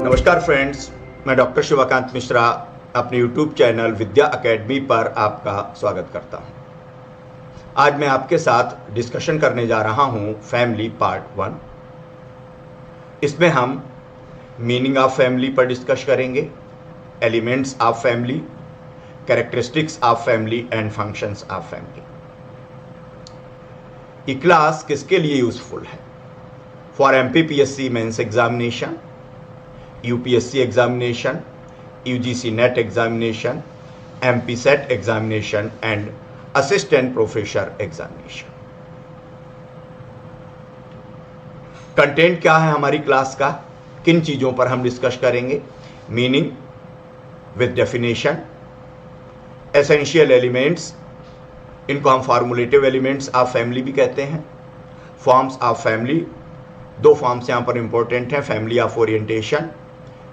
नमस्कार फ्रेंड्स, मैं डॉक्टर शिवाकांत मिश्रा अपने यूट्यूब चैनल विद्या एकेडमी पर आपका स्वागत करता हूं। आज मैं आपके साथ डिस्कशन करने जा रहा हूं फैमिली पार्ट 1। इसमें हम मीनिंग ऑफ फैमिली पर डिस्कस करेंगे, elements of family, characteristics of family and functions of family. ये क्लास किसके लिए यूजफुल है? For MPPSC mains examination, UPSC examination, UGC NET examination, MP SET examination and assistant professor examination। Content क्या है हमारी class का? किन चीजों पर हम डिस्कस करेंगे? Meaning with definition, essential elements, इनको हम फॉर्मुलेटिव एलिमेंट्स ऑफ फैमिली भी कहते हैं। फॉर्म्स ऑफ फैमिली, दो फॉर्म्स यहां पर इंपॉर्टेंट हैं, family of orientation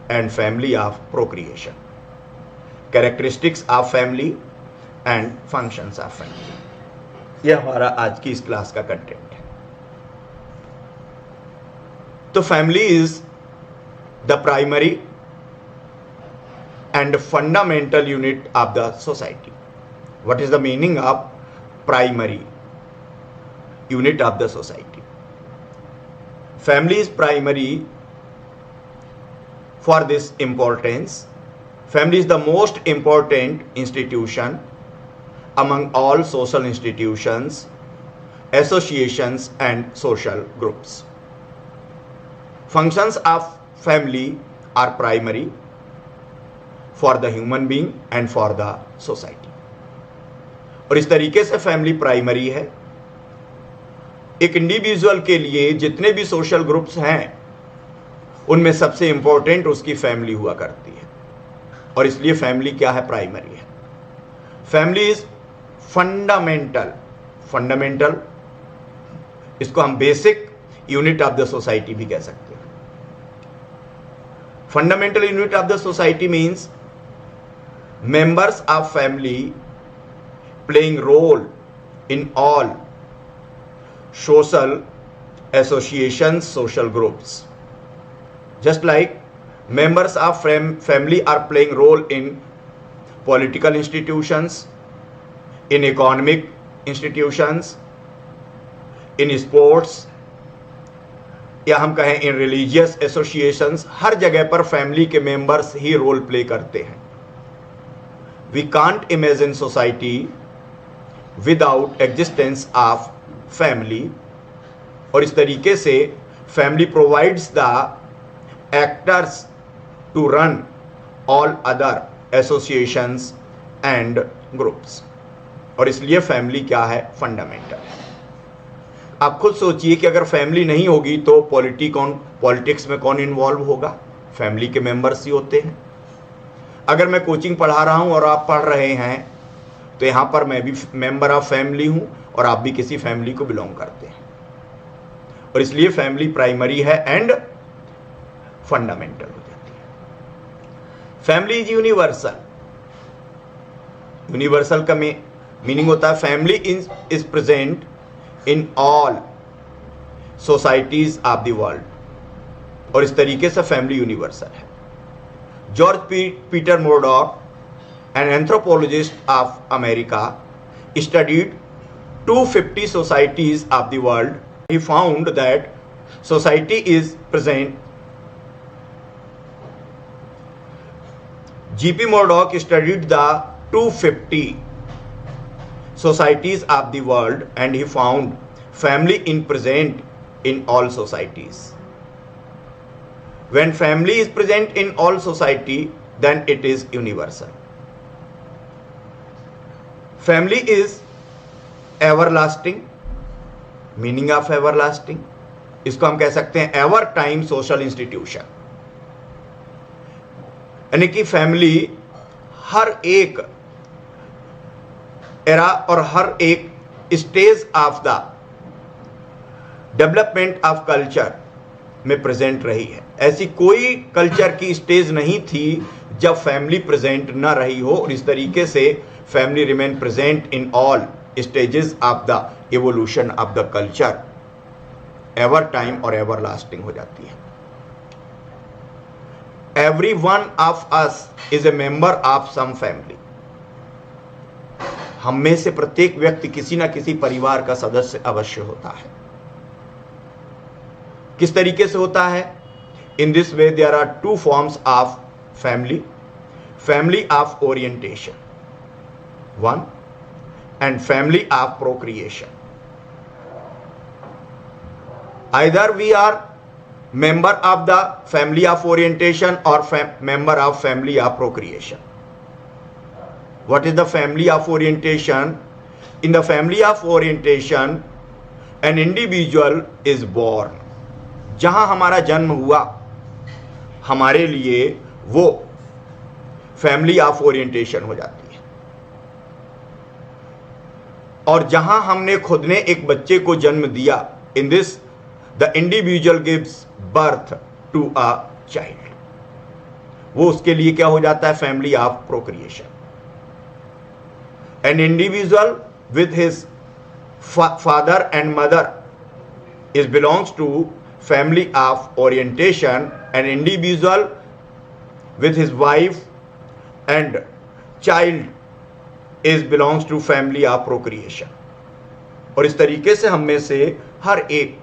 and family of procreation, characteristics of family and functions of family। यह हमारा आज की इस क्लास का कंटेंट है। तो family is the primary and fundamental unit of the society. What is the meaning of primary unit of the society? Family is primary for this importance. Family is the most important institution among all social institutions, associations and social groups. Functions of family are primary for the human being and for the society। और इस तरीके से family primary है। एक individual के लिए जितने भी सोशल ग्रुप्स हैं उनमें सबसे इंपॉर्टेंट उसकी फैमिली हुआ करती है, और इसलिए फैमिली क्या है? प्राइमरी है। फैमिली इज फंडामेंटल, इसको हम basic unit of the society भी कह सकते हैं। Fundamental unit of the society means members of family playing role in all social associations, social groups. Just like members of family are playing role in political institutions, in economic institutions, in sports, या हम कहें in religious associations, हर जगह पर family के members ही role play करते हैं। We can't imagine society without existence of family। और इस तरीके से family provides the actors to run all other associations and groups। और इसलिए फैमिली क्या है? फंडामेंटल है। आप खुद सोचिए कि अगर फैमिली नहीं होगी तो पॉलिटिक्स में कौन इन्वॉल्व होगा? फैमिली के मेंबर्स ही होते हैं। अगर मैं कोचिंग पढ़ा रहा हूं और आप पढ़ रहे हैं तो यहां पर मैं भी मेंबर ऑफ फैमिली हूं और आप भी किसी फैमिली को बिलोंग करते हैं, और इसलिए फैमिली प्राइमरी है एंड फंडामेंटल हो जाती है। Family is universal. यूनिवर्सल का मीनिंग होता है family is present in all societies of the world, और इस तरीके से फैमिली यूनिवर्सल है। George Peter Murdock, an anthropologist of America, studied 250 societies of the world। He found that society is present। G.P. Murdoch studied the 250 societies of the world and he found family is present in all societies। When family is present in all society, then it is universal। Family is everlasting। Meaning of everlasting, इसको हम कह सकते हैं ever time social institution. यानी कि family हर एक era और हर एक stage of the development of culture में प्रेजेंट रही है। ऐसी कोई कल्चर की स्टेज नहीं थी जब फैमिली प्रेजेंट न रही हो, और इस तरीके से family remain present in all stages of the evolution of the culture. Ever time और एवर लास्टिंग हो जाती है। every one of us is a member of some family. हम में से प्रत्येक व्यक्ति किसी ना किसी परिवार का सदस्य अवश्य होता है। किस तरीके से होता है? In this way there are two forms of family. Family of orientation, one, and family of procreation. Either we are member of the family of orientation or member of family of procreation. What is the family of orientation? In the family of orientation, an individual is born. जहां हमारा जन्म हुआ, हमारे लिए वो family of orientation हो जाती है। और जहां हमने खुद ने एक बच्चे को जन्म दिया, in this the individual gives birth to a child, वो उसके लिए क्या हो जाता है? Family of procreation. An individual with his father and mother is belongs to family of orientation. An individual with his wife and child is belongs to family of procreation. और इस तरीके से हम में से हर एक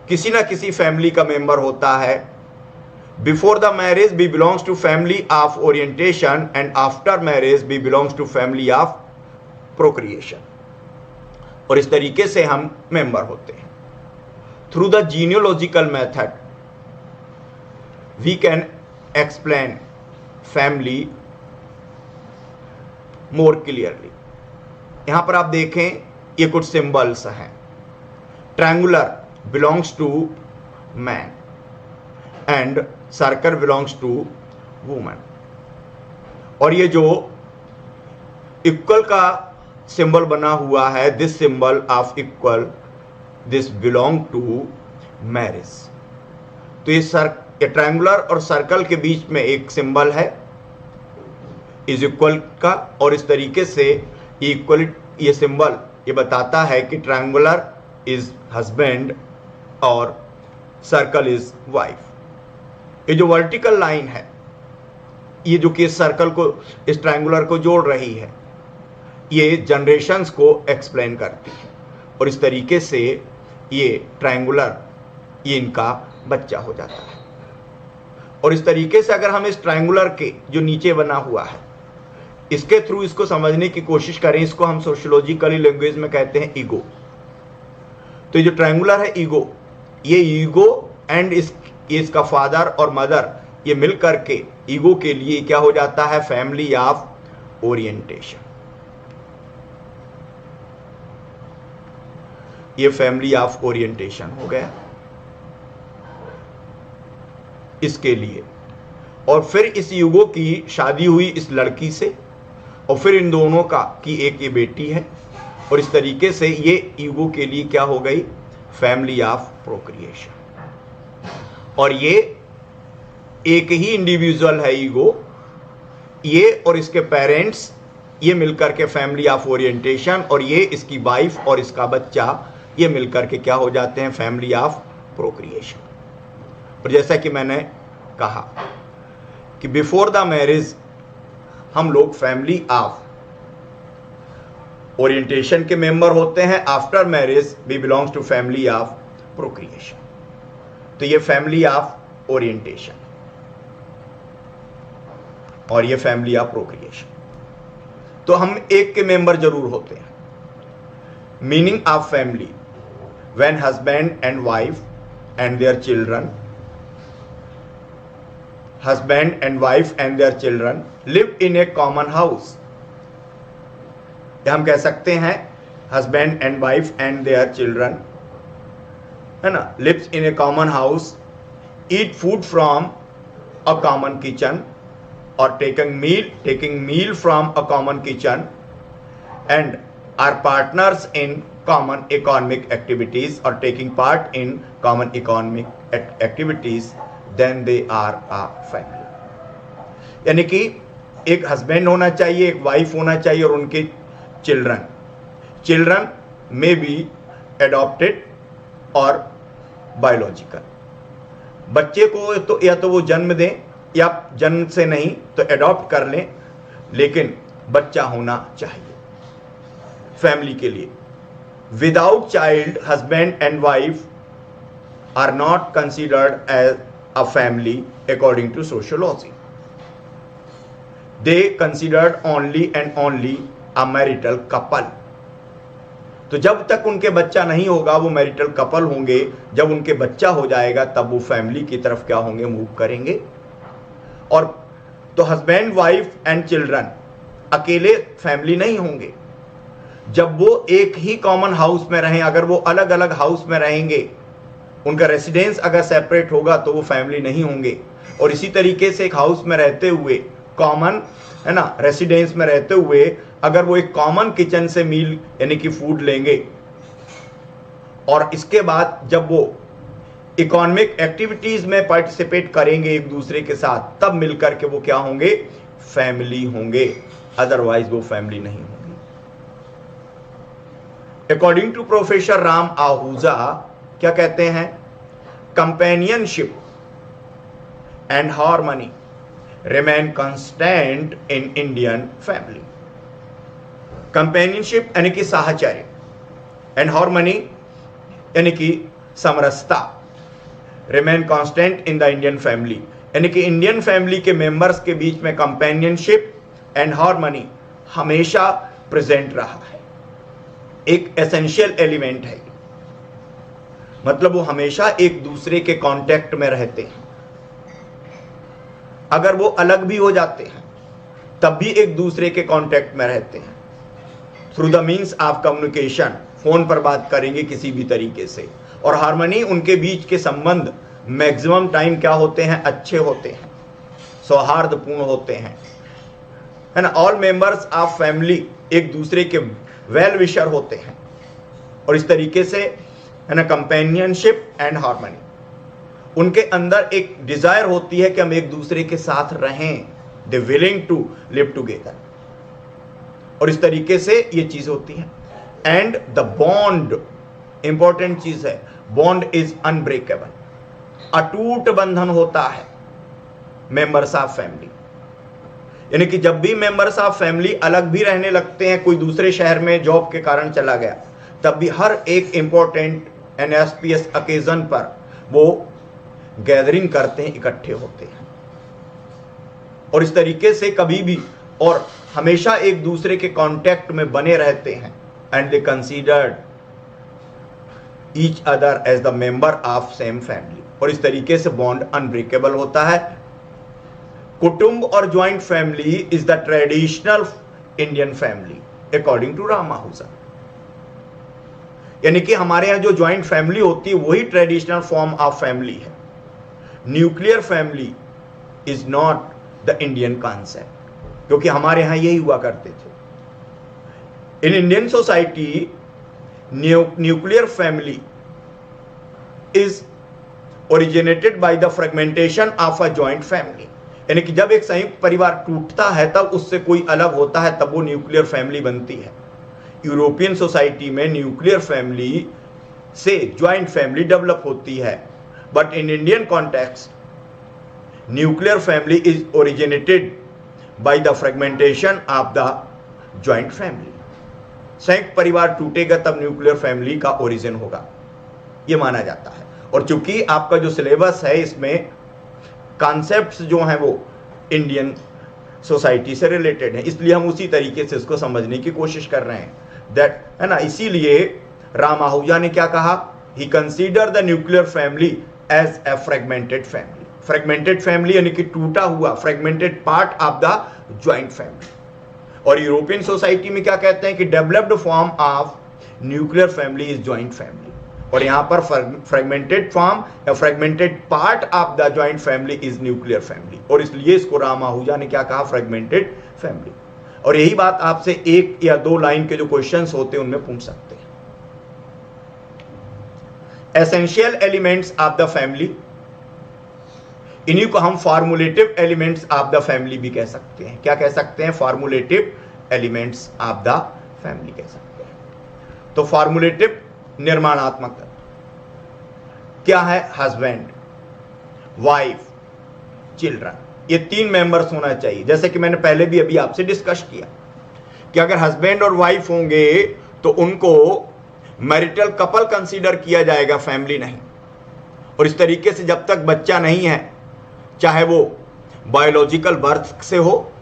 किसी ना किसी फैमिली का मेंबर होता है। Before the marriage we belongs to family of orientation and after marriage we belongs to family of procreation. और इस तरीके से हम मेंबर होते हैं। Through the genealogical method, we can explain family more clearly. यहां पर आप देखें, ये कुछ सिंबल्स हैं। Triangular belongs to man and circle belongs to woman. और ये जो इक्वल का सिंबल बना हुआ है, this symbol of equal, this belong to marriage. तो ये ट्रायंगुलर और सर्कल के बीच में एक सिंबल है इज इक्वल का, और इस तरीके से इक्वल, ये सिंबल ये बताता है कि ट्रायंगुलर इज हस्बैंड और सर्कल इज वाइफ। ये जो वर्टिकल लाइन है, ये जो कि इस सर्कल को, इस ट्रायंगुलर को जोड़ रही है, ये जनरेशंस को एक्सप्लेन करती है। और इस तरीके से ये ट्रायंगुलर, ये इनका बच्चा हो जाता है। और इस तरीके से अगर हम इस ट्रायंगुलर के जो नीचे बना हुआ है, इसके थ्रू इसको समझने की कोशिश करें, इसको हम सोशियोलॉजिकली लैंग्वेज में कहते हैं ईगो। तो ये जो ट्रायंगुलर है ईगो, ये ईगो एंड इसका फादर और मदर, ये मिल करके ईगो के लिए क्या हो जाता है? Family of orientation. ये फैमिली ऑफ ओरिएंटेशन हो गया इसके लिए। और फिर इस युगो की शादी हुई इस लड़की से, और फिर इन दोनों का की एक ये बेटी है। और इस तरीके से ये युगो के लिए क्या हो गई? Family of procreation. और ये एक ही इंडिविजुअल है ईगो, ये और इसके पेरेंट्स, ये मिलकर के फैमिली ऑफ ओरिएंटेशन, और ये इसकी वाइफ और इसका बच्चा, ये मिलकर के क्या हो जाते हैं? Family of procreation. और जैसा कि मैंने कहा कि बिफोर द मैरिज हम लोग फैमिली ऑफ ओरिएंटेशन के मेंबर होते हैं, after marriage we belongs to family of procreation. तो ये फैमिली ऑफ ओरिएंटेशन और ये फैमिली ऑफ प्रोक्रिएशन। तो हम एक के मेंबर जरूर होते हैं। Meaning of family, when husband and wife and their children live in a common house, या हम कह सकते हैं husband and wife and their children, है ना, lives in a common house, eat food from a common kitchen or taking meal from a common kitchen and are partners in common economic activities or taking part in common economic activities, then they are a family. यानी कि एक husband होना चाहिए, एक wife होना चाहिए और उनके चिल्ड्रन में बी एडॉप्टेड और बायोलॉजिकल। बच्चे को तो या तो वो जन्म दें या जन्म से नहीं तो एडॉप्ट कर लें, लेकिन बच्चा होना चाहिए फैमिली के लिए। Without child husband and wife are not considered as a family according to sociology. They considered only and only a marital couple. तो जब तक उनके बच्चा नहीं होगा वो मैरिटल कपल होंगे, जब उनके बच्चा हो जाएगा तब वो फैमिली की तरफ क्या होंगे, मूव करेंगे। और तो हस्बैंड वाइफ एंड चिल्ड्रन अकेले फैमिली नहीं होंगे, जब वो एक ही कॉमन हाउस में रहें। अगर वो अलग अलग हाउस में रहेंगे, उनका रेसिडेंस अगर सेपरेट होगा तो वो फैमिली नहीं होंगे। और इसी तरीके से एक हाउस में रहते हुए, कॉमन है ना, रेसिडेंस में रहते हुए अगर वो एक कॉमन किचन से मील यानी कि फूड लेंगे और इसके बाद जब वो इकोनॉमिक एक्टिविटीज में पार्टिसिपेट करेंगे एक दूसरे के साथ, तब मिलकर के वो क्या होंगे, फैमिली होंगे। अदरवाइज वो फैमिली नहीं होंगी। According to professor Ram Ahuja क्या कहते हैं, companionship and harmony remain constant in Indian family. Companionship यानी कि साहचर्य, एंड हार्मनी यानी कि समरसता, remain constant in the Indian family, यानी कि इंडियन फैमिली के मेंबर्स के बीच में कंपेनियनशिप एंड हार्मनी हमेशा प्रेजेंट रहा है। एक एसेंशियल एलिमेंट है, मतलब वो हमेशा एक दूसरे के कांटेक्ट में रहते हैं। अगर वो अलग भी हो जाते हैं तब भी एक दूसरे के कांटेक्ट में रहते हैं through the means of communication. Phone पर बात करेंगे किसी भी तरीके से। और हार्मनी, उनके बीच के संबंध मैक्सिमम टाइम क्या होते हैं, अच्छे होते हैं, सौहार्दपूर्ण होते हैं, है ना। ऑल मेंबर्स ऑफ फैमिली एक दूसरे के वेल विशर होते हैं। और इस तरीके से है ना, कंपेनियनशिप एंड हार्मनी, उनके अंदर एक डिजायर होती है कि हम एक दूसरे के साथ रहें, दे विलिंग टू लिव टुगेदर। और इस तरीके से ये चीज होती है। एंड द बॉन्ड, इंपॉर्टेंट चीज है, बॉन्ड इज अनब्रेकेबल, अटूट बंधन होता है मेंबर्स ऑफ फैमिली। यानी कि जब भी मेंबर्स ऑफ फैमिली अलग भी रहने लगते हैं, कोई दूसरे शहर में जॉब के कारण चला गया, तब भी हर एक इंपॉर्टेंट एनएसपीएस ओकेजन पर वो गैदरिंग करते हैं, इकट्ठे होते हैं। और इस तरीके से कभी भी और हमेशा एक दूसरे के कांटेक्ट में बने रहते हैं। And they considered each other as the member of same family. और इस तरीके से बॉन्ड अनब्रेकेबल होता है। कुटुंब और joint family is the traditional Indian family according to Ram Ahuja. यानी कि हमारे यहां जो ज्वाइंट फैमिली होती है वही ट्रेडिशनल फॉर्म ऑफ फैमिली है। Nuclear family is not the Indian concept, क्योंकि हमारे यहां यही हुआ करते थे। In Indian society nuclear family is originated by the fragmentation of a joint family. यानी कि जब एक संयुक्त परिवार टूटता है तब उससे कोई अलग होता है, तब वो न्यूक्लियर फैमिली बनती है। यूरोपियन सोसाइटी में न्यूक्लियर फैमिली से ज्वाइंट फैमिली डेवलप होती है। But in Indian context nuclear family is originated by the fragmentation of the joint family. संयुक्त परिवार टूटेगा तब न्यूक्लियर फैमिली का ओरिजिन होगा, ये माना जाता है। और चूंकि आपका जो सिलेबस है इसमें कॉन्सेप्ट्स जो हैं वो इंडियन सोसाइटी से रिलेटेड है, इसलिए हम उसी तरीके से इसको समझने की कोशिश कर रहे हैं। दैट है ना, इसीलिए राम आहूजा ने क्या कहा, he consider the nuclear family as a fragmented family. Fragmented family यानी कि टूटा हुआ, fragmented part of the joint family. और यूरोपियन सोसाइटी में क्या कहते हैं कि developed form of nuclear family is joint family. और यहां पर फ्रेगमेंटेड फॉर्म या fragmented part of the joint family is nuclear family. और इसलिए इसको राम आहूजा ने क्या कहा, फ्रेगमेंटेड फैमिली। और यही बात आपसे एक या दो लाइन के जो क्वेश्चंस होते हैं उनमें पूछ सकते हैं। Essential elements of the family, इन्हीं को हम फॉर्मुलेटिव एलिमेंट्स ऑफ द फैमिली भी कह सकते हैं। क्या कह सकते हैं, फॉर्मुलेटिव एलिमेंट्स ऑफ द फैमिली कह सकते हैं। तो फॉर्मुलेटिव निर्माणात्मक क्या है, हस्बैंड। वाइफ, चिल्ड्रन, ये 3 मेंबर्स होना चाहिए। जैसे कि मैंने पहले भी अभी आपसे डिस्कस किया कि अगर हस्बैंड और वाइफ होंगे तो उनको मैरिटल कपल कंसीडर किया जाएगा, फैमिली नहीं। और इस तरीके से जब तक बच्चा नहीं है, चाहे वो बायोलॉजिकल बर्थ से हो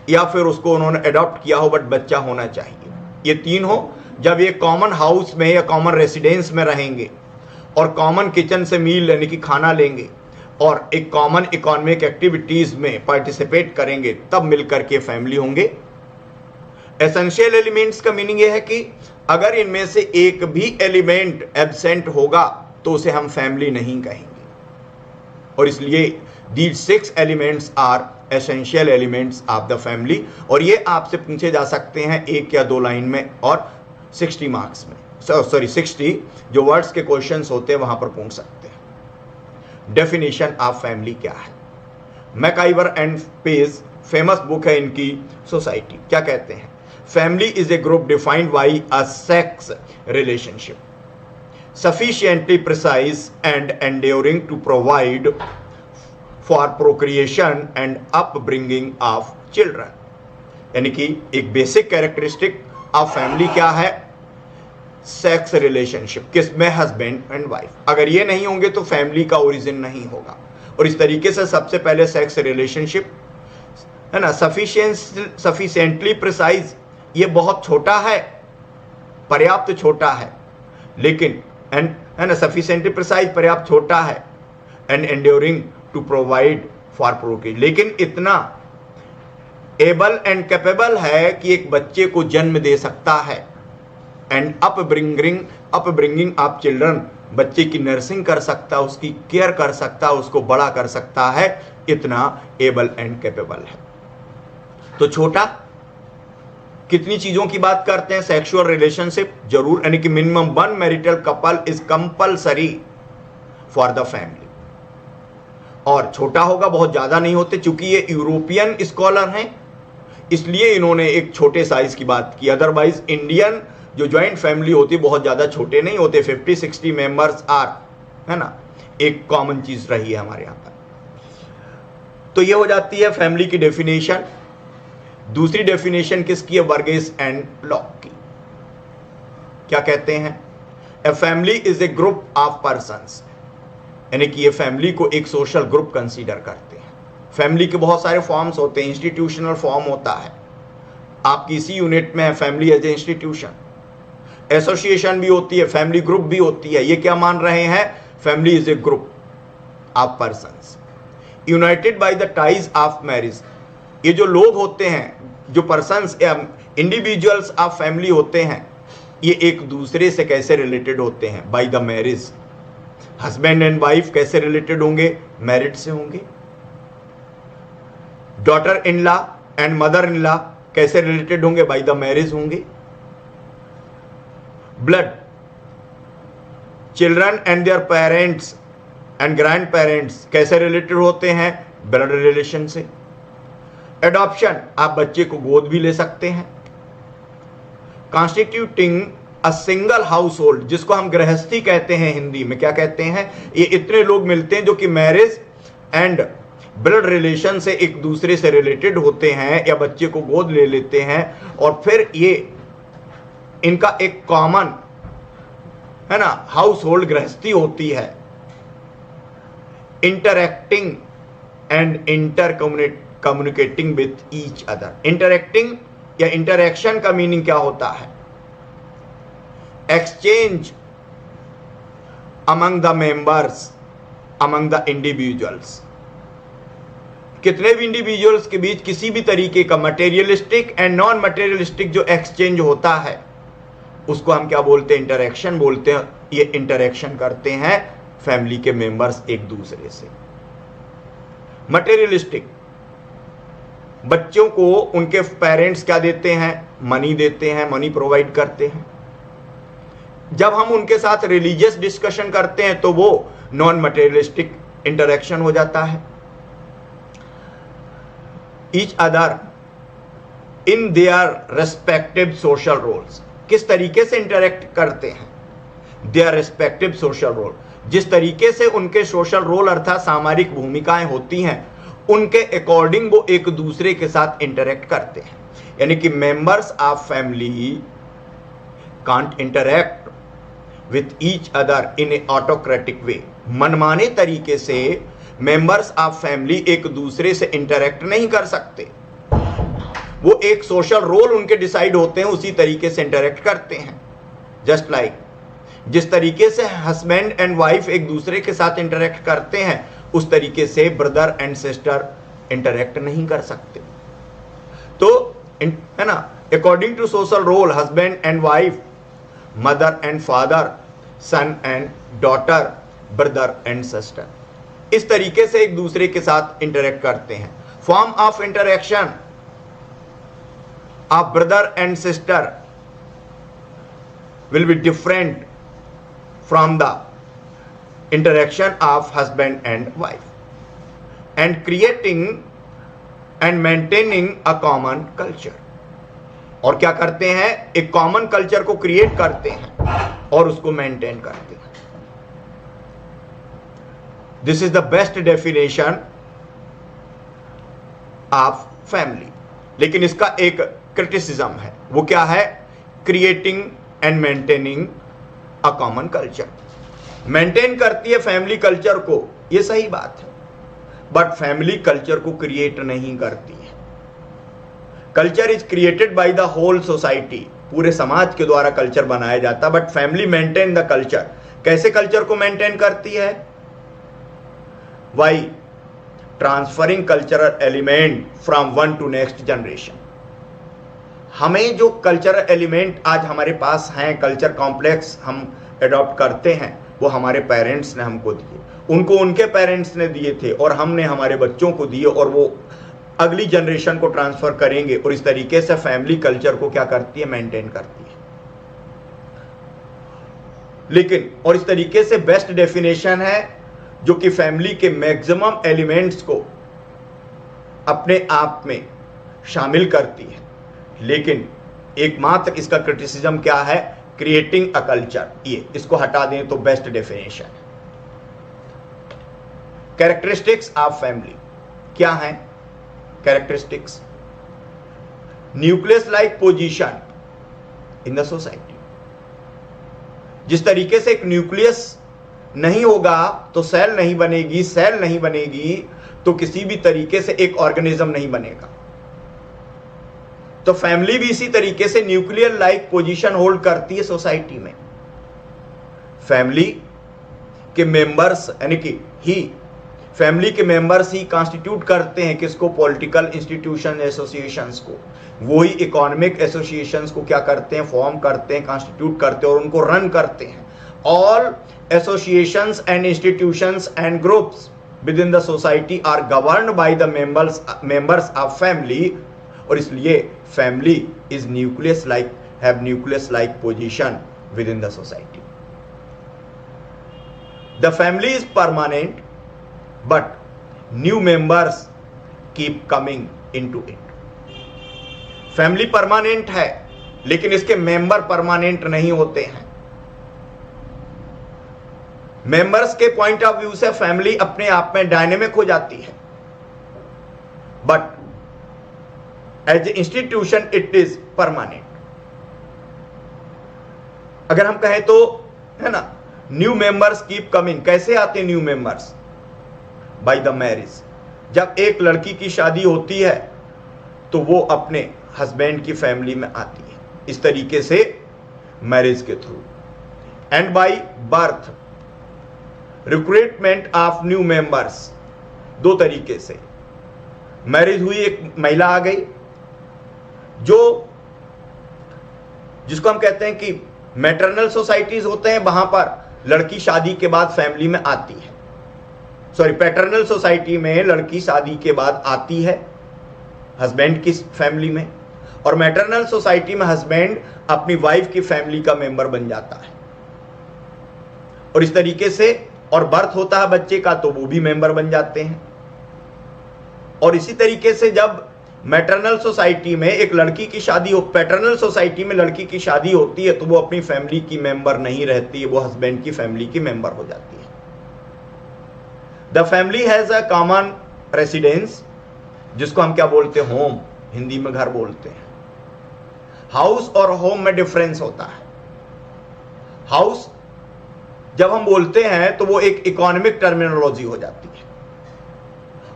या फिर उसको उन्होंने अडॉप्ट किया हो, बट बच्चा होना चाहिए। ये 3 हो। जब ये कॉमन हाउस में या कॉमन रेसिडेंस में रहेंगे और कॉमन किचन से मील यानी कि खाना लेंगे और एक कॉमन इकोनॉमिक एक्टिविटीज में पार्टिसिपेट करेंगे, तब मिलकर के फैमिली होंगे। एसेंशियल एलिमेंट्स का मीनिंग यह है कि अगर इनमें से एक भी एलिमेंट एब्सेंट होगा तो उसे हम फैमिली नहीं कहेंगे। और इसलिए these 6 elements are essential elements of the family. और ये आपसे पूछे जा सकते हैं 1 या 2 लाइन में और 60 मार्क्स में, 60 जो वर्ड्स के क्वेश्चंस होते हैं वहां पर पूछ सकते हैं। डेफिनेशन ऑफ फैमिली क्या है? MacIver and page famous book है इनकी, सोसाइटी। क्या कहते हैं? Family is a group defined by a sex relationship sufficiently precise and enduring to provide for procreation and upbringing of children। यानी कि एक बेसिक कैरेक्टरिस्टिक ऑफ फैमिली क्या है? सेक्स रिलेशनशिप, किसमें? Husband and wife. अगर ये नहीं होंगे तो फैमिली का ओरिजिन नहीं होगा। और इस तरीके से सबसे पहले सेक्स रिलेशनशिप है ना, सफिशिएंटली प्रिसाइज, ये बहुत छोटा है, पर्याप्त छोटा है, लेकिन एंड है ना, सफिशिएंटली प्रिसाइज पर्याप्त छोटा है, and enduring to provide for procreation, लेकिन इतना एबल एंड कैपेबल है कि एक बच्चे को जन्म दे सकता है, एंड अपब्रिंगिंग ऑफ चिल्ड्रन, बच्चे की नर्सिंग कर सकता, उसकी केयर कर सकता, उसको बड़ा कर सकता है, इतना एबल एंड कैपेबल है। तो छोटा, कितनी चीजों की बात करते हैं? सेक्सुअल रिलेशनशिप जरूर, यानी कि minimum 1 marital couple is compulsory for the family. और छोटा होगा, बहुत ज्यादा नहीं होते, चूंकि ये यूरोपियन स्कॉलर हैं इसलिए इन्होंने एक छोटे साइज की बात की। अदरवाइज इंडियन जो ज्वाइंट फैमिली होती है बहुत ज्यादा छोटे नहीं होते, 50-60 मेंबर्स आर, है ना, एक कॉमन चीज रही है हमारे यहां पर। तो ये हो जाती है फैमिली की डेफिनेशन। दूसरी डेफिनेशन किसकी है? वर्गेस एंड लॉक की। क्या कहते हैं? A family is a group of persons, यानी कि ये फैमिली को एक सोशल ग्रुप कंसीडर करते हैं। फैमिली के बहुत सारे फॉर्म्स होते हैं, इंस्टीट्यूशनल फॉर्म होता है, आपकी इसी यूनिट में है family as a institution, association भी होती है, फैमिली ग्रुप भी होती है। ये क्या मान रहे हैं? Family is a group of persons United by the ties of marriage. ये जो लोग होते हैं, जो पर्सन्स इंडिविजुअल्स ऑफ फैमिली होते हैं, ये एक दूसरे से कैसे रिलेटेड होते हैं? By the marriage. Husband and wife कैसे रिलेटेड होंगे? मैरिड से होंगे। Daughter in law and mother in law कैसे रिलेटेड होंगे? बाय द मैरिज होंगे। Blood, children and their parents and grand parents कैसे रिलेटेड होते हैं? ब्लड रिलेशन से। एडॉप्शन, आप बच्चे को गोद भी ले सकते हैं। Constituting a single house hold, जिसको हम गृहस्थी कहते हैं हिंदी में, क्या कहते हैं? ये इतने लोग मिलते हैं जो कि मैरिज एंड ब्लड रिलेशन से एक दूसरे से रिलेटेड होते हैं या बच्चे को गोद ले लेते हैं, और फिर ये इनका एक कॉमन, है ना, हाउस होल्ड गृहस्थी होती है। Interacting and communicating with each other. Interacting या इंटरैक्शन का मीनिंग क्या होता है? Exchange among the members, among the individuals. कितने भी इंडिविजुअल्स के बीच किसी भी तरीके का मटेरियलिस्टिक एंड नॉन मटेरियलिस्टिक जो एक्सचेंज होता है उसको हम क्या बोलते हैं? इंटरैक्शन बोलते हैं। ये इंटरैक्शन करते हैं फैमिली के मेंबर्स एक दूसरे से। मटेरियलिस्टिक, बच्चों को उनके पेरेंट्स क्या देते हैं? मनी देते हैं, मनी प्रोवाइड करते हैं। जब हम उनके साथ रिलीजियस डिस्कशन करते हैं तो वो नॉन मटेरियलिस्टिक इंटरैक्शन हो जाता है। Each other in their respective social roles, किस तरीके से इंटरैक्ट करते हैं? Their respective social role. जिस तरीके से उनके सोशल रोल अर्थात सामाजिक भूमिकाएं होती हैं, उनके अकॉर्डिंग वो एक दूसरे के साथ इंटरेक्ट करते हैं। यानी कि members of family can't interact with each other in a autocratic way. मनमाने तरीके से मेंबर्स ऑफ फैमिली एक दूसरे से इंटरेक्ट नहीं कर सकते। वो एक सोशल रोल उनके डिसाइड होते हैं, उसी तरीके से इंटरेक्ट करते हैं। जस्ट लाइक जिस तरीके से हस्बैंड एंड वाइफ एक दूसरे के साथ इंटरेक्ट करते हैं, उस तरीके से ब्रदर एंड सिस्टर इंटरेक्ट नहीं कर सकते। तो है ना, according to social role husband and wife, mother and father, son and daughter, brother and sister, इस तरीके से एक दूसरे के साथ इंटरेक्ट करते हैं। Form of interaction of brother and sister will be different from the interaction of husband and wife, and creating and maintaining a common culture। और क्या करते हैं, एक कॉमन कल्चर को क्रिएट करते हैं और उसको मेंटेन करते हैं। This is the best definition of family. लेकिन इसका एक क्रिटिसिज्म है, वो क्या है, creating and maintaining a common culture. Maintain करती है फैमिली कल्चर को, ये सही बात है, बट फैमिली कल्चर को क्रिएट नहीं करती है। Culture is created by the whole society, पूरे समाज के द्वारा कल्चर बनाया जाता, but family maintain the culture. कैसे कल्चर को मेंटेन करती है, by transferring cultural element from one to next generation. हमें जो कल्चरल एलिमेंट आज हमारे पास हैं, कल्चर कॉम्प्लेक्स हम अडॉप्ट करते हैं, वो हमारे पेरेंट्स ने हमको दिए, उनको उनके पेरेंट्स ने दिए थे, और हमने हमारे बच्चों को दिए, और वो अगली जनरेशन को ट्रांसफर करेंगे। और इस तरीके से फैमिली कल्चर को क्या करती है, मेंटेन करती है। लेकिन और इस तरीके से बेस्ट डेफिनेशन है जो कि फैमिली के मैक्सिमम एलिमेंट्स को अपने आप में शामिल करती है। लेकिन एकमात्र इसका क्रिटिसिज्म क्या है, क्रिएटिंग अ कल्चर, ये इसको हटा दें तो बेस्ट डेफिनेशन है। कैरेक्टरिस्टिक्स ऑफ फैमिली क्या है, characteristics, nucleus like position in the society. जिस तरीके से एक न्यूक्लियस नहीं होगा तो सेल नहीं बनेगी, सेल नहीं बनेगी तो किसी भी तरीके से एक ऑर्गेनिज्म नहीं बनेगा। तो फैमिली भी इसी तरीके से न्यूक्लियर लाइक पोजीशन होल्ड करती है सोसाइटी में। फैमिली के मेंबर्स यानी कि फैमिली के मेंबर्स ही कॉन्स्टिट्यूट करते हैं किसको, पॉलिटिकल इंस्टीट्यूशन एसोसिएशंस को। वो ही इकोनॉमिक एसोसिएशंस को क्या करते हैं, फॉर्म करते हैं, कॉन्स्टिट्यूट करते हैं और उनको रन करते हैं। All associations and institutions and groups within the society are governed by the members of family. और इसलिए family is nucleus like, have nucleus like position within the society. The family is permanent but new members keep coming into it. Family permanent है लेकिन इसके member permanent नहीं होते हैं। Members के point of view से family अपने आप में डायनेमिक हो जाती है, but as a institution it is permanent. अगर हम कहें तो है ना, न्यू मेंबर्स कीप कमिंग, कैसे आते new members, by the marriage. जब एक लड़की की शादी होती है तो वो अपने हस्बैंड की फैमिली में आती है, इस तरीके से मैरिज के through. And by birth, recruitment of new members, दो तरीके से। मैरिज हुई, एक महिला आ गई जिसको हम कहते हैं कि मैटरनल सोसाइटीज होते हैं, वहां पर लड़की शादी के बाद फैमिली में आती है। सॉरी, पैटर्नल सोसाइटी में लड़की शादी के बाद आती है हस्बैंड की फैमिली में, और मैटरनल सोसाइटी में हस्बैंड अपनी वाइफ की फैमिली का मेंबर बन जाता है। और इस तरीके से, और बर्थ होता है बच्चे का तो वो भी मेंबर बन जाते हैं। और इसी तरीके से जब मैटरनल सोसाइटी में एक लड़की की शादी हो, पैटर्नल सोसाइटी में लड़की की शादी होती है तो वो अपनी फैमिली की मेंबर नहीं रहती है, वो हस्बैंड की फैमिली की मेंबर हो जाती है। The family has a common residence, जिसको हम क्या बोलते हैं, होम, हिंदी में घर बोलते हैं। हाउस और होम में डिफरेंस होता है। हाउस जब हम बोलते हैं तो वो एक इकोनॉमिक टर्मिनोलॉजी हो जाती है,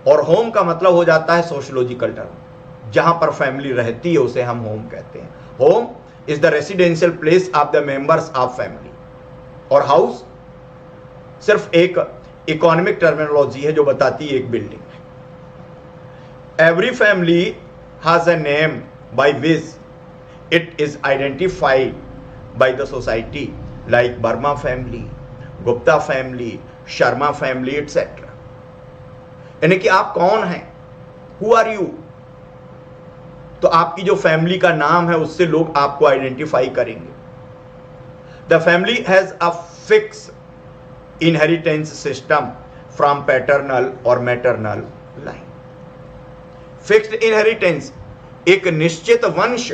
और होम का मतलब हो जाता है सोशियोलॉजिकल टर्म। जहां पर फैमिली रहती है उसे हम होम कहते हैं। Home is the residential place of the members of family, और हाउस सिर्फ एक इकोनॉमिक टर्मिनोलॉजी है जो बताती है एक बिल्डिंग है। Every family has a name by which it is identified by the society, like Verma family, Gupta family, Sharma family etcetera. यानी कि आप कौन हैं, हु आर यू, तो आपकी जो फैमिली का नाम है उससे लोग आपको आइडेंटिफाई करेंगे। The family has a fix inheritance system from paternal और मैटरनल लाइन। फिक्स्ड इनहेरिटेंस, एक निश्चित वंश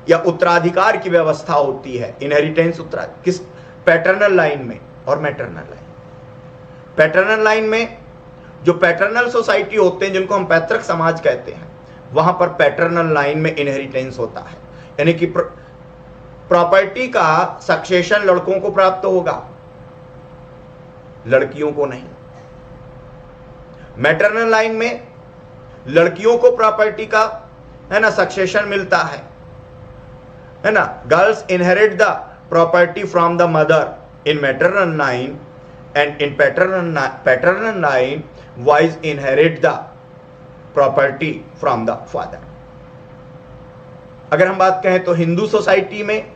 या उत्तराधिकार की व्यवस्था होती है। इनहेरिटेंस किस, पैटर्नल लाइन में और मैटरनल लाइन। पैटर्नल लाइन में जो पैटर्नल सोसाइटी होते हैं, जिनको हम पैतृक समाज कहते हैं, वहां पर पैटर्नल लाइन में इनहेरिटेंस होता है, यानी कि प्रॉपर्टी का सक्सेशन लड़कों को प्राप्त होगा, लड़कियों को नहीं। मैटरनल लाइन में लड़कियों को प्रॉपर्टी का, है ना, सक्सेशन मिलता है ना। Girls inherit the property from the mother in maternal line, and in paternal line boys inherit the property from the father। अगर हम बात कहें तो हिंदू सोसाइटी में,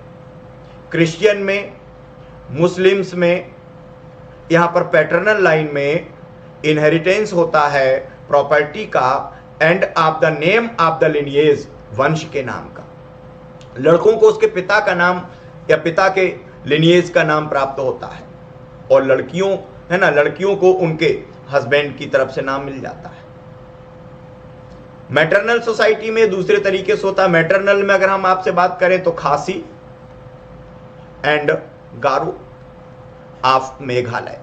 क्रिश्चियन में, मुस्लिम्स में, यहां पर पैटर्नल लाइन में इनहेरिटेंस होता है प्रॉपर्टी का, end of the name of the lineage, वंश के नाम का। लड़कों को उसके पिता का नाम या पिता के लिनिएज का नाम प्राप्त होता है, और लड़कियों, है ना, लड़कियों को उनके हस्बैंड की तरफ से नाम मिल जाता है। मैटरनल सोसाइटी में दूसरे तरीके से होता है। मैटरनल में अगर हम आपसे बात करें तो खासी एंड गारो ऑफ मेघालय,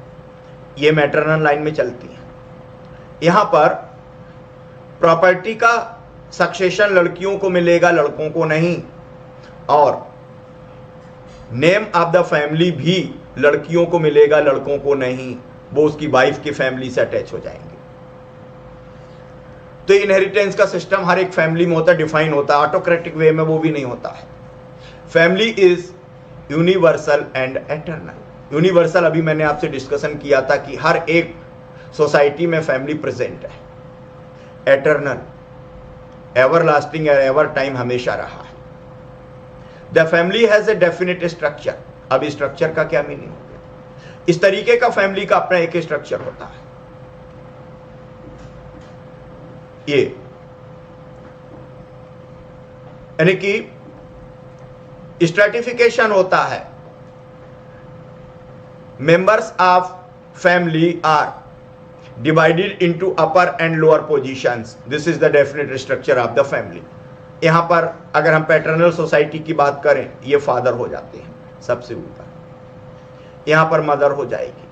ये मैटरनल लाइन में चलती है। यहां पर प्रॉपर्टी का सक्सेशन लड़कियों को मिलेगा, लड़कों को नहीं, और नेम ऑफ द फैमिली भी लड़कियों को मिलेगा, लड़कों को नहीं, वो उसकी वाइफ की फैमिली से अटैच हो जाएंगे। तो इनहेरिटेंस का सिस्टम हर एक फैमिली में होता है, डिफाइन होता है, ऑटोक्रेटिक वे में वो भी नहीं होता है। Family is universal and eternal. Universal अभी मैंने आपसे डिस्कशन किया था कि हर एक सोसाइटी में फैमिली प्रेजेंट है। एटर्नल, एवरलास्टिंग और एवर टाइम, हमेशा रहा है। The family has a definite structure. अब इस स्ट्रक्चर का क्या मीनिंग हो गया? इस तरीके का फैमिली का अपना एक स्ट्रक्चर होता है। ये यानी कि स्ट्रैटिफिकेशन होता है। Members of family are divided into upper and lower positions. This is the definite structure of the family. यहां पर अगर हम पैटर्नल सोसाइटी की बात करें, ये फादर हो जाते हैं सबसे ऊपर, यहां पर मदर हो जाएगी,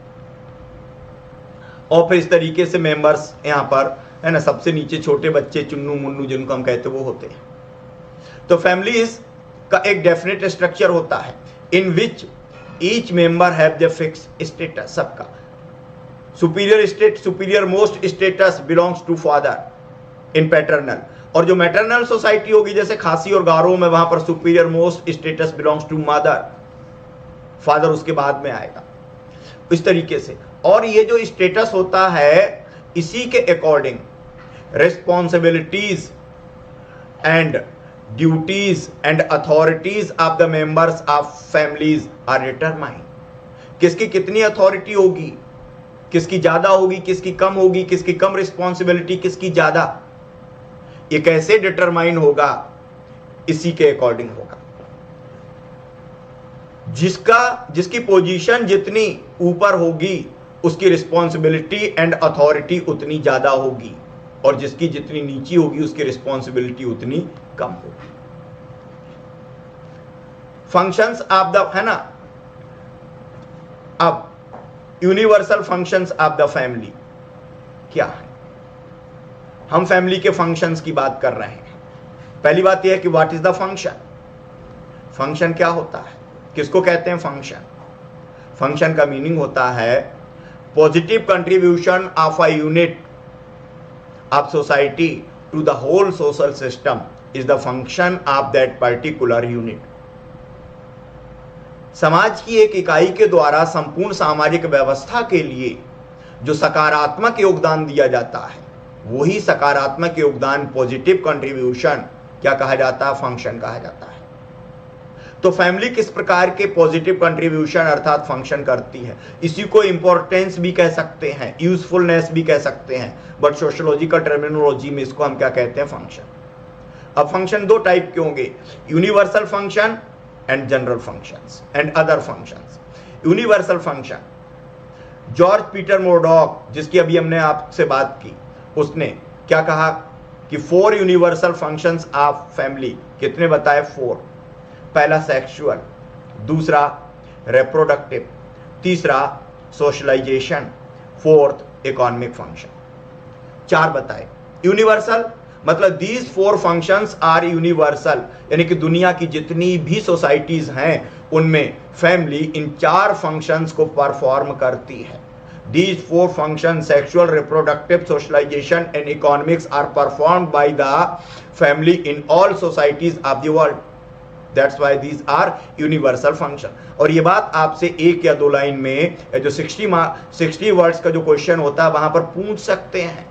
और फिर इस तरीके से मेंबर्स यहां पर, है ना, सबसे नीचे छोटे बच्चे, चुन्नू मुन्नू जिनको हम कहते हैं, वो होते हैं। तो फैमिलीज का एक डेफिनेट स्ट्रक्चर होता है in which each member have the fix status. सबका superior most status belongs to father in paternal, और जो मैटरनल सोसाइटी होगी जैसे खासी और गारो में, वहां पर superior most status belongs to mother, father उसके बाद में आएगा, इस तरीके से। और ये जो स्टेटस होता है, इसी के according responsibilities and duties and authorities of the members of families are determined. किसकी कितनी अथॉरिटी होगी, किसकी ज्यादा होगी, किसकी कम होगी, किसकी कम रिस्पॉन्सिबिलिटी, किसकी ज्यादा, ये कैसे डिटरमाइन होगा, इसी के अकॉर्डिंग होगा। जिसकी पोजीशन जितनी ऊपर होगी, उसकी रिस्पॉन्सिबिलिटी एंड अथॉरिटी उतनी ज्यादा होगी। और जिसकी जितनी नीची होगी उसकी रिस्पॉन्सिबिलिटी उतनी कम होगी। फंक्शंस ऑफ द, है ना, अब universal functions of the family क्या है? हम फैमिली के फंक्शंस की बात कर रहे हैं। पहली बात यह है कि what is the function. Function क्या होता है, किसको कहते हैं फंक्शन? फंक्शन का मीनिंग होता है positive contribution of a unit of society to the whole social system is the function of that particular unit. समाज की एक इकाई के द्वारा संपूर्ण सामाजिक व्यवस्था के लिए जो सकारात्मक योगदान दिया जाता है वही सकारात्मक योगदान, पॉजिटिव कंट्रीब्यूशन क्या कहा जाता है? फंक्शन कहा जाता है। तो फैमिली किस प्रकार के पॉजिटिव कंट्रीब्यूशन अर्थात फंक्शन करती है? इसी को इंपॉर्टेंस भी कह सकते हैं, यूजफुलनेस भी कह सकते हैं, बट सोशियोलॉजिकल टर्मिनोलॉजी में इसको हम क्या कहते हैं? फंक्शन। अब फंक्शन दो टाइप के होंगे, universal function and general functions and other functions. Universal function, George Peter Murdoch जिसकी अभी हमने आपसे बात की, उसने क्या कहा कि 4 यूनिवर्सल फंक्शंस ऑफ फैमिली। कितने बताए? 4। पहला सेक्सुअल, दूसरा रिप्रोडक्टिव, तीसरा सोशलाइजेशन, फोर्थ इकोनॉमिक फंक्शन। 4 बताए। यूनिवर्सल मतलब दीज 4 फंक्शंस आर यूनिवर्सल, यानी कि दुनिया की जितनी भी सोसाइटीज हैं उनमें फैमिली इन 4 फंक्शंस को परफॉर्म करती है। These 4 functions, sexual, reproductive, socialization and economics, are performed by the family in all societies of the world. That's why these are universal function. और ये बात आपसे 1 या 2 लाइन में जो 60 वर्ड्स का जो क्वेश्चन होता है वहां पर पूछ सकते हैं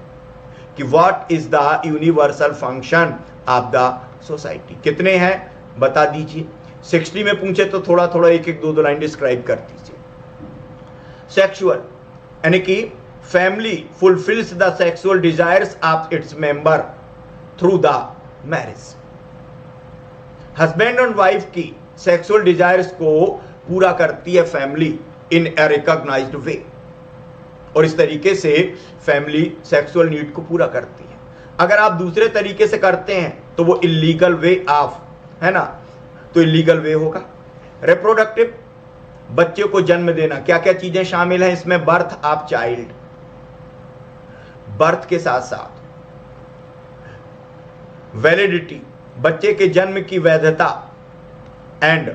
कि what is the universal function of the society। कितने हैं बता दीजिए। 60 में पूछे तो थोड़ा थोड़ा 1-1, 2-2 लाइन डिस्क्राइब कर दीजिए। सेक्सुअल यानी कि family fulfils the sexual desires of its member through the marriage. Husband and wife की सेक्सुअल डिजायर्स को पूरा करती है फैमिली इन ए रिकॉग्नाइज्ड वे, और इस तरीके से फैमिली सेक्सुअल नीड को पूरा करती है। अगर आप दूसरे तरीके से करते हैं तो वो इलीगल वे ऑफ, है ना, तो इलीगल वे होगा। रिप्रोडक्टिव, बच्चे को जन्म देना, क्या क्या चीजें शामिल हैं इसमें? बर्थ ऑफ चाइल्ड, बर्थ के साथ साथ वैलिडिटी, बच्चे के जन्म की वैधता, and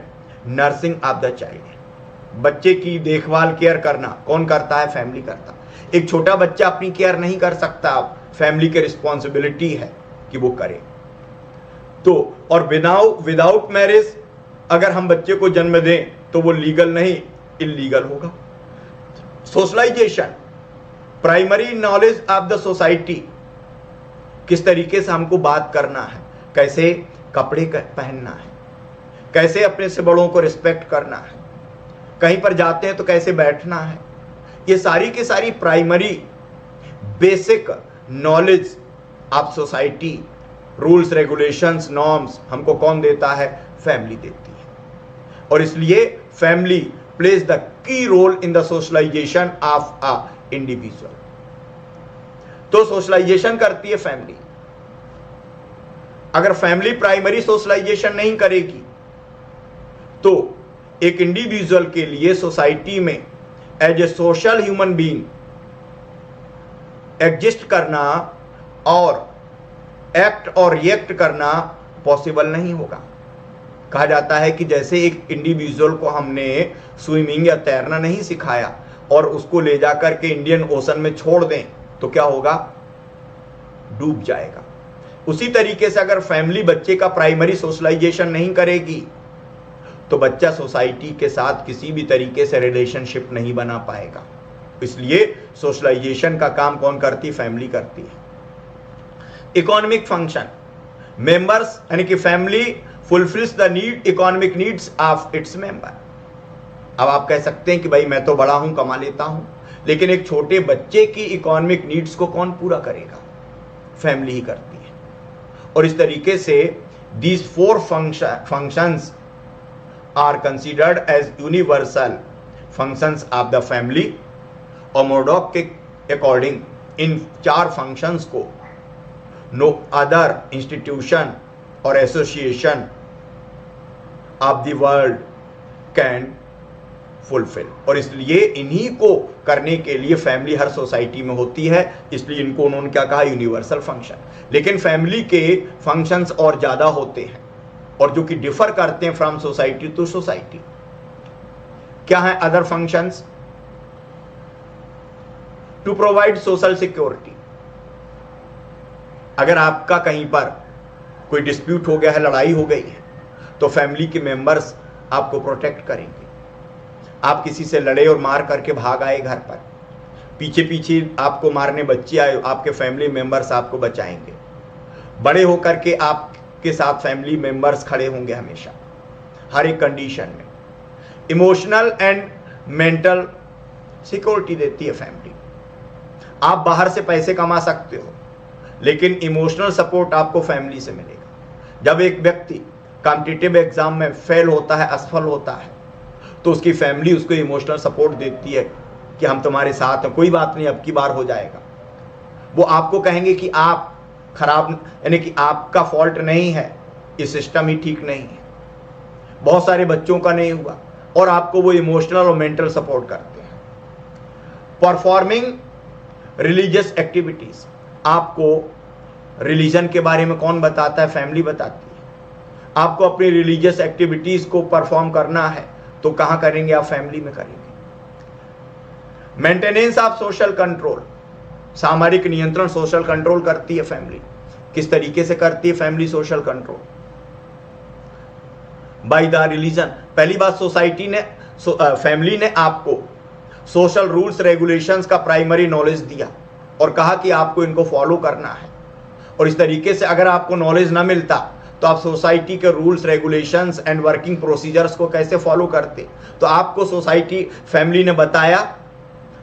nursing of the child, बच्चे की देखभाल केयर करना कौन करता है? फैमिली करता। एक छोटा बच्चा अपनी केयर नहीं कर सकता, फैमिली की रिस्पॉन्सिबिलिटी है कि वो करे। तो और विदाउट मैरिज अगर हम बच्चे को जन्म दें तो वो लीगल नहीं, इलीगल होगा। Socialization, primary knowledge of the society, किस तरीके से हमको बात करना है, कैसे कपड़े पहनना है, कैसे अपने से बड़ों को रिस्पेक्ट करना है, कहीं पर जाते हैं तो कैसे बैठना है, ये सारी की सारी primary basic knowledge of society, rules regulations norms हमको कौन देता है? फैमिली देती है। और इसलिए family plays the key role in the socialization of a individual. तो सोशलाइजेशन करती है फैमिली। अगर फैमिली प्राइमरी सोशलाइजेशन नहीं करेगी तो एक इंडिविजुअल के लिए सोसाइटी में as a social human being exist करना और एक्ट और रिएक्ट करना पॉसिबल नहीं होगा। कहा जाता है कि जैसे एक इंडिविजुअल को हमने स्विमिंग या तैरना नहीं सिखाया और उसको ले जाकर के इंडियन ओशन में छोड़ दें तो क्या होगा? डूब जाएगा। उसी तरीके से अगर फैमिली बच्चे का प्राइमरी सोशलाइजेशन नहीं करेगी तो बच्चा सोसाइटी के साथ किसी भी तरीके से रिलेशनशिप नहीं बना पाएगा। इसलिए सोशलाइजेशन का काम कौन करती? फैमिली करती है। इकोनॉमिक फंक्शन, मेंबर्स यानी कि family fulfils the need, economic needs of its member. अब आप कह सकते हैं कि भाई मैं तो बड़ा हूं, कमा लेता हूं, लेकिन एक छोटे बच्चे की इकोनॉमिक नीड्स को कौन पूरा करेगा? फैमिली ही करती है। और इस तरीके से these 4 functions are considered as universal functions of the family। और मोरडॉक के अकॉर्डिंग इन 4 फंक्शंस को नो अदर इंस्टीट्यूशन और association of the world can fulfil. और इसलिए इन्हीं को करने के लिए फैमिली हर सोसाइटी में होती है, इसलिए इनको उन्होंने क्या कहा, यूनिवर्सल फंक्शन। लेकिन फैमिली के फंक्शंस और ज्यादा होते हैं और जो कि डिफर करते हैं फ्रॉम सोसाइटी टू सोसाइटी। क्या है other functions? To provide social security. अगर आपका कहीं पर कोई डिस्प्यूट हो गया है, लड़ाई हो गई है, तो फैमिली के मेंबर्स आपको प्रोटेक्ट करेंगे। आप किसी से लड़े और मार करके भाग आए घर पर, पीछे पीछे आपको मारने बच्चे आए, आपके फैमिली मेंबर्स आपको बचाएंगे। बड़े होकर के आपके साथ फैमिली मेंबर्स खड़े होंगे हमेशा, हर एक कंडीशन में। इमोशनल एंड मेंटल सिक्योरिटी देती है फैमिली। आप बाहर से पैसे कमा सकते हो, लेकिन इमोशनल सपोर्ट आपको फैमिली से मिलेगा। जब एक व्यक्ति कॉम्पिटिटिव एग्जाम में फेल होता है, असफल होता है, तो उसकी फैमिली उसको इमोशनल सपोर्ट देती है कि हम तुम्हारे साथ हैं, कोई बात नहीं, अब की बार हो जाएगा। वो आपको कहेंगे कि आप खराब, यानी कि आपका फॉल्ट नहीं है, ये सिस्टम ही ठीक नहीं है, बहुत सारे बच्चों का नहीं हुआ, और आपको वो इमोशनल और मेंटल सपोर्ट करते हैं। परफॉर्मिंग रिलीजियस एक्टिविटीज, आपको रिलीजन के बारे में कौन बताता है? फैमिली बताती है। आपको अपनी रिलीजियस एक्टिविटीज को परफॉर्म करना है तो कहां करेंगे? आप फैमिली में करेंगे। मेंटेनेंस ऑफ सोशल कंट्रोल, सामाजिक नियंत्रण सोशल कंट्रोल करती है फैमिली। किस तरीके से करती है family social control? By the religion. पहली बात, सोसाइटी ने फैमिली ने आपको सोशल रूल्स रेगुलेशंस का प्राइमरी नॉलेज दिया और कहा कि आपको इनको फॉलो करना है। और इस तरीके से अगर आपको नॉलेज ना मिलता तो आप सोसाइटी के rules regulations and working procedures को कैसे फॉलो करते? तो आपको सोसाइटी फैमिली ने बताया,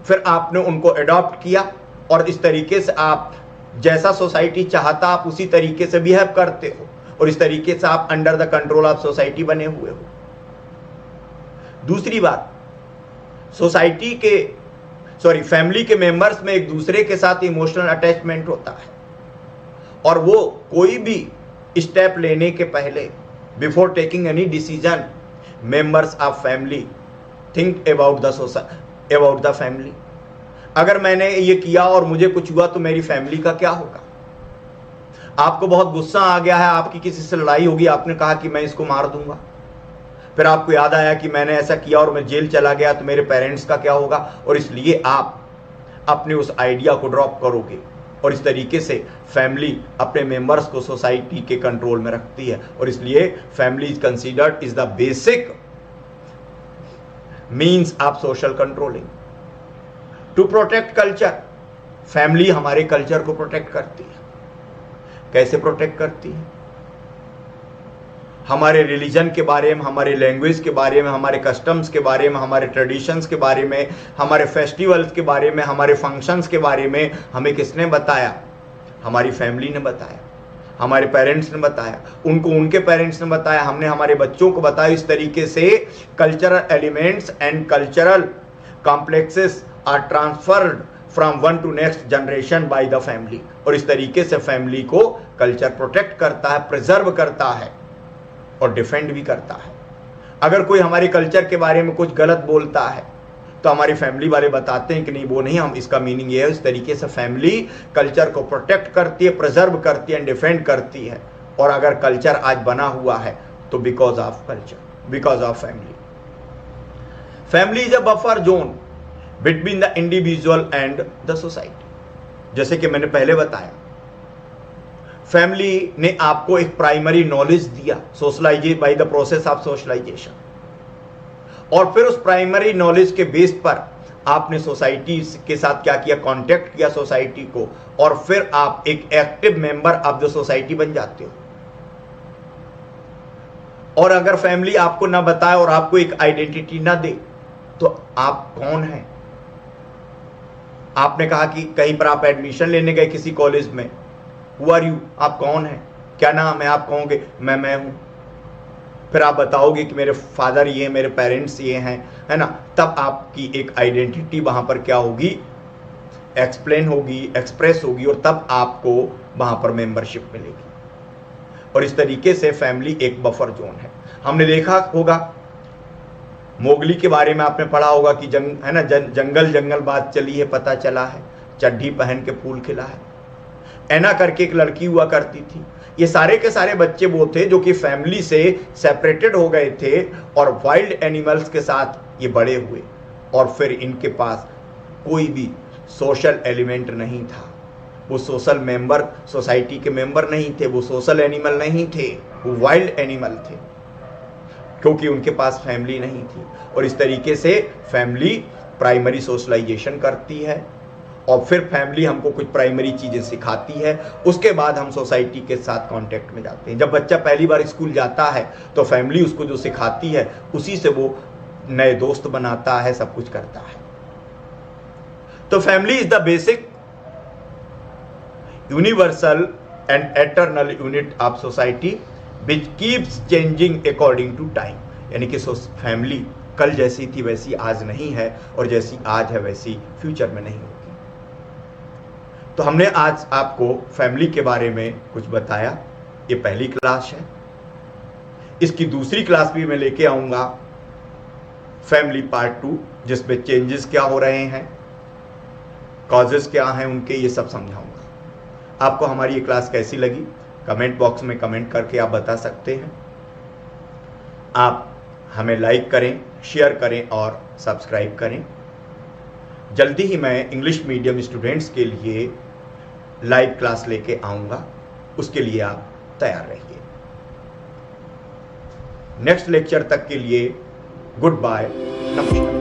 फिर आपने उनको अडॉप्ट किया, और इस तरीके से आप जैसा सोसाइटी चाहता आप उसी तरीके से बिहेव करते हो, और इस तरीके से आप under the control of society बने हुए हो। दूसरी बात, सोसाइटी के फैमिली के मेंबर्स में एक दूसरे के साथ इमोशनल अटैचमेंट होता है, और वो कोई भी स्टेप लेने के पहले, before taking any decision, members of family think about the family. अगर मैंने ये किया और मुझे कुछ हुआ तो मेरी फैमिली का क्या होगा? आपको बहुत गुस्सा आ गया है, आपकी किसी से लड़ाई होगी, आपने कहा कि मैं इसको मार दूंगा, फिर आपको याद आया कि मैंने ऐसा किया और मैं जेल चला गया तो मेरे पेरेंट्स का क्या होगा? और इसलिए आप अपने उस आइडिया को ड्रॉप करोगे, और इस तरीके से फैमिली अपने मेंबर्स को सोसाइटी के कंट्रोल में रखती है। और इसलिए family is considered is the basic means of social controlling. To protect culture, family हमारे कल्चर को प्रोटेक्ट करती है। कैसे प्रोटेक्ट करती है? हमारे रिलीजन के बारे में, हमारे लैंग्वेज के बारे में, हमारे कस्टम्स के बारे में, हमारे ट्रेडिशंस के बारे में, हमारे फेस्टिवल्स के बारे में, हमारे फंक्शंस के बारे में हमें किसने बताया? हमारी फैमिली ने बताया, हमारे पेरेंट्स ने बताया, उनको उनके पेरेंट्स ने बताया, हमने हमारे बच्चों को बताया। इस तरीके से cultural elements and cultural complexes are transferred from one to next generation by the family. और इस तरीके से फैमिली को कल्चर प्रोटेक्ट करता है, प्रिजर्व करता है और डिफेंड भी करता है। अगर कोई हमारे कल्चर के बारे में कुछ गलत बोलता है तो हमारी फैमिली वाले बताते हैं कि नहीं, वो नहीं, हम इसका मीनिंग ये है। इस तरीके से फैमिली कल्चर को प्रोटेक्ट करती है, प्रिजर्व करती है, डिफेंड करती है। और अगर कल्चर आज बना हुआ है तो because of culture, because of family. Family is a buffer zone between the individual and the society. जैसे कि मैंने पहले बताया, फैमिली ने आपको एक प्राइमरी नॉलेज दिया, socialization by the process of socialization, और फिर उस प्राइमरी नॉलेज के बेस पर आपने सोसाइटी के साथ क्या किया? कांटेक्ट किया सोसाइटी को, और फिर आप एक active member of the society बन जाते हो। और अगर फैमिली आपको ना बताए और आपको एक आइडेंटिटी ना दे तो आप कौन हैं? आपने कहा कि कहीं पर आप एडमिशन लेने गए किसी कॉलेज में, हु आर यू, आप कौन हैं, क्या नाम है? आप कहोगे मैं हूं। फिर आप बताओगे कि मेरे फादर ये हैं, मेरे पेरेंट्स ये हैं, है ना? तब आपकी एक आइडेंटिटी वहां पर क्या होगी? एक्सप्लेन होगी, एक्सप्रेस होगी, और तब आपको वहां पर मेंबरशिप मिलेगी। और इस तरीके से फैमिली एक बफर जोन है। हमने देखा होगा मोगली के बारे में, आपने पढ़ा होगा कि है ना, जंगल जंगल बात चली है, पता चला है, चड्ढी पहन के फूल खिला है। ऐना करके एक लड़की हुआ करती थी। ये सारे के सारे बच्चे वो थे जो कि फैमिली से सेपरेटेड हो गए थे और वाइल्ड एनिमल्स के साथ ये बड़े हुए, और फिर इनके पास कोई भी सोशल एलिमेंट नहीं था। वो सोशल मेंबर, सोसाइटी के मेंबर नहीं थे, वो सोशल एनिमल नहीं थे, वो वाइल्ड एनिमल थे, क्योंकि उनके पास फैमिली नहीं थी। और इस तरीके से फैमिली प्राइमरी सोशलाइजेशन करती है, और फिर फैमिली हमको कुछ प्राइमरी चीज़ें सिखाती है। उसके बाद हम सोसाइटी के साथ कांटेक्ट में जाते हैं। जब बच्चा पहली बार स्कूल जाता है तो फैमिली उसको जो सिखाती है उसी से वो नए दोस्त बनाता है, सब कुछ करता है। तो family is the basic universal and eternal unit of society which keeps changing according to time. यानी कि फैमिली कल जैसी थी वैसी आज नहीं है, और जैसी आज है वैसी फ्यूचर में नहीं होगी। तो हमने आज आपको फैमिली के बारे में कुछ बताया। ये पहली क्लास है। इसकी दूसरी क्लास भी मैं लेके आऊंगा, फैमिली पार्ट 2, जिसमें चेंजेस क्या हो रहे हैं, कॉजेस क्या हैं उनके, ये सब समझाऊंगा। आपको हमारी ये क्लास कैसी लगी कमेंट बॉक्स में कमेंट करके आप बता सकते हैं। आप हमें लाइक करें, शेयर करें और सब्सक्राइब करें। जल्दी ही मैं इंग्लिश मीडियम स्टूडेंट्स के लिए लाइव क्लास लेके आऊंगा, उसके लिए आप तैयार रहिए। नेक्स्ट लेक्चर तक के लिए गुड बाय, नमस्कार।